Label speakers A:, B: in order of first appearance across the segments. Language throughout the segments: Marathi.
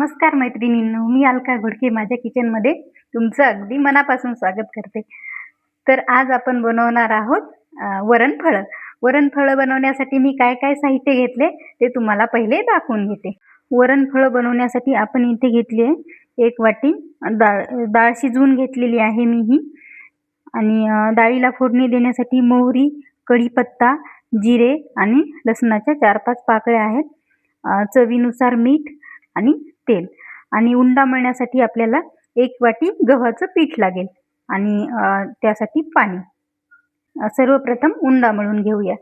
A: नमस्कार मैत्रिणींनो, मी अलका घोडके माझ्या किचनमध्ये तुमचं अगदी मनापासून स्वागत करते. तर आज आपण बनवणार आहोत वरणफळं. वरणफळं बनवण्यासाठी मी काय काय साहित्य घेतले ते तुम्हाला पहिले दाखवून घेते. वरणफळं बनवण्यासाठी आपण इथे घेतली आहे 1 वाटी डाळ शिजवून घेतलेली आहे मी ही. आणि डाळीला फोडणी देण्यासाठी मोहरी, कढीपत्ता, जिरे आणि लसणाच्या 4-5 पाकळ्या आहेत. चवीनुसार मीठ आणि तेल. आणि उंडा मळण्यासाठी आपल्याला 1 वाटी गव्हाचं पीठ लागेल आणि त्यासाठी पाणी. सर्वप्रथम उंडा मळून घेऊया.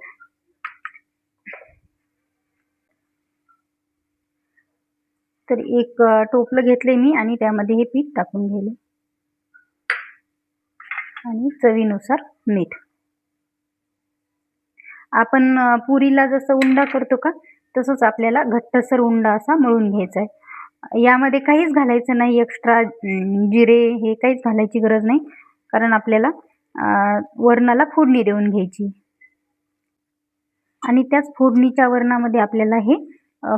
A: तर एक टोपलं घेतले मी आणि त्यामध्ये हे पीठ टाकून घेले आणि चवीनुसार मीठ. आपण पुरीला जसं उंडा करतो का तसंच आपल्याला घट्टसर उंडा असा मळून घ्यायचा आहे. यामध्ये काहीच घालायचं नाही, एक्स्ट्रा जिरे हे काहीच घालायची गरज नाही, कारण आपल्याला वरणाला फोडणी देऊन घ्यायची. आणि त्याच फोडणीच्या वरणामध्ये आपल्याला हे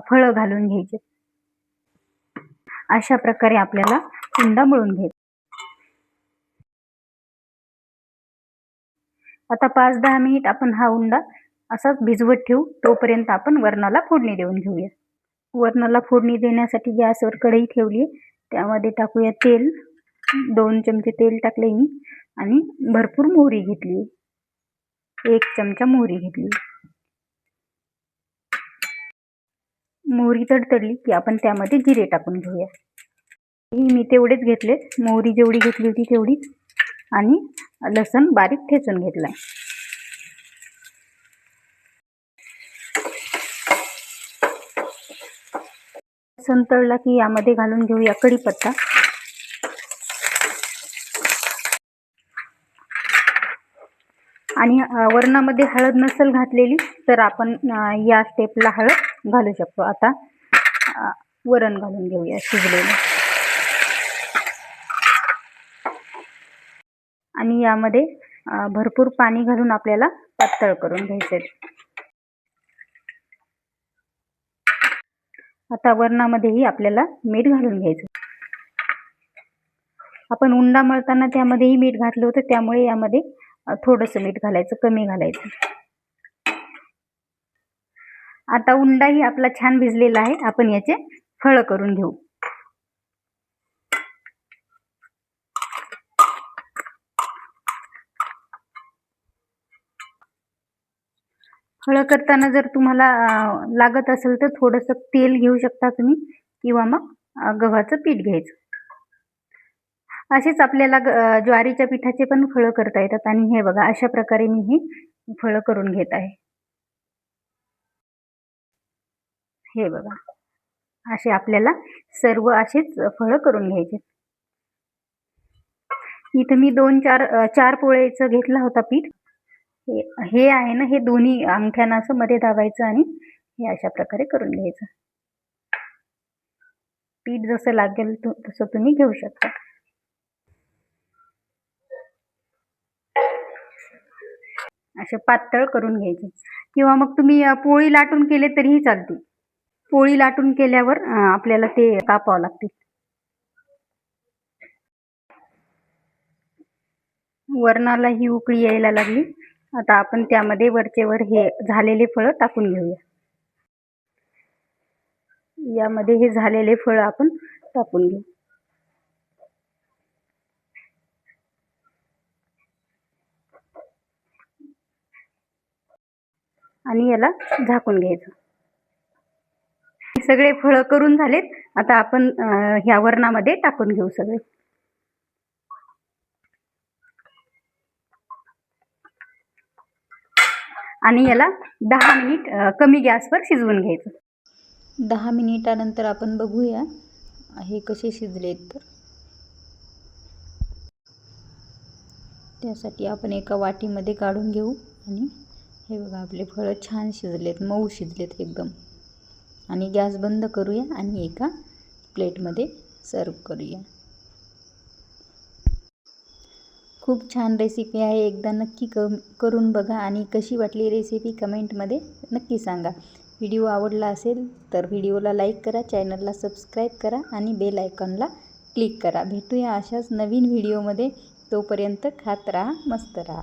A: फळं घालून घ्यायचे. अशा प्रकारे आपल्याला उंडा मळून घ्यायचा. आता 5-10 मिनिट आपण हा उंडा असाच भिजवत ठेवू. तोपर्यंत आपण वरणाला फोडणी देऊन घेऊया. वरणाला फोडणी देण्यासाठी गॅसवर कढई ठेवली. त्यामध्ये टाकूया तेल. 2 चमचे तेल टाकले मी आणि भरपूर मोहरी घेतली. 1 चमचा मोहरी घेतली. मोहरी तडतडली की आपण त्यामध्ये जिरे टाकून घेऊया. मी तेवढेच घेतले, मोहरी जेवढी घेतली होती तेवढीच. आणि लसूण बारीक ठेचून घेतलाय. लसूण तळला की यामध्ये घालून घेऊया कढीपत्ता. आणि वरणामध्ये हळद नसेल घातलेली तर आपण या स्टेपला हळद घालू शकतो. आता वरण घालून घेऊया शिजलेलं. आणि यामध्ये भरपूर पाणी घालून आपल्याला पातळ करून घ्यायचे. आता वरणामध्येही आपल्याला मीठ घालून घ्यायचं. आपण उंडा मळताना त्यामध्येही मीठ घातलं होतं, त्यामुळे यामध्ये थोडंसं मीठ घालायचं, कमी घालायचं. आता उंडाही आपला छान भिजलेला आहे. आपण याचे फळं करून घेऊ. फळं करताना जर तुम्हाला लागत असेल तर थोडंसं तेल घेऊ शकता तुम्ही, किंवा मग गव्हाचं पीठ घ्यायचं. असेच आपल्याला ज्वारीच्या पिठाचे पण फळं करता येतात. आणि हे बघा, अशा प्रकारे मी ही फळं करून घेत आहे. हे बघा, असे आपल्याला सर्व असेच फळं करून घ्यायचे. इथं मी 4 पोळ्याचं घेतला होता पीठ. हे आहे ना, हे दोन्ही अंगठ्यानं असं मध्ये दाबायचं आणि हे अशा प्रकारे करून घ्यायचं. पीठ जसं लागेल तसं तुम्ही घेऊ शकता. असे पातळ करून घ्यायचे, किंवा मग तुम्ही पोळी लाटून केले तरीही चालते. पोळी लाटून केल्यावर आपल्याला ते कापावं लागते. वरणाला ही उकळी यायला लागली. आता आपण त्यामध्ये वरचेवर हे झालेले फळं टाकून घेऊया. यामध्ये हे झालेले फळं आपण टाकून घेऊ. आणि याला झाकून घ्यायचं. सगळे फळं करून झालेत. आता आपण ह्या वरणामध्ये टाकून घेऊ सगळे. आणि याला 10 मिनिट कमी गॅसवर शिजवून घ्यायचं. 10 मिनिटानंतर आपण बघूया हे कसे शिजलेत. तर त्यासाठी आपण एका वाटीमध्ये काढून घेऊ. आणि हे बघा, आपले फळं छान शिजलेत, मऊ शिजलेत एकदम. आणि गॅस बंद करूया आणि एका प्लेटमध्ये सर्व करूया. खूप छान रेसिपी आहे. एकदा नक्की करून बघा आणि कशी वाटली रेसिपी कमेंटमध्ये नक्की सांगा. व्हिडिओ आवडला असेल तर व्हिडिओला लाईक करा, चॅनलला सबस्क्राईब करा आणि बेल आयकॉनला क्लिक करा. भेटूया अशाच नवीन व्हिडिओमध्ये. तोपर्यंत खात राहा, मस्त राहा.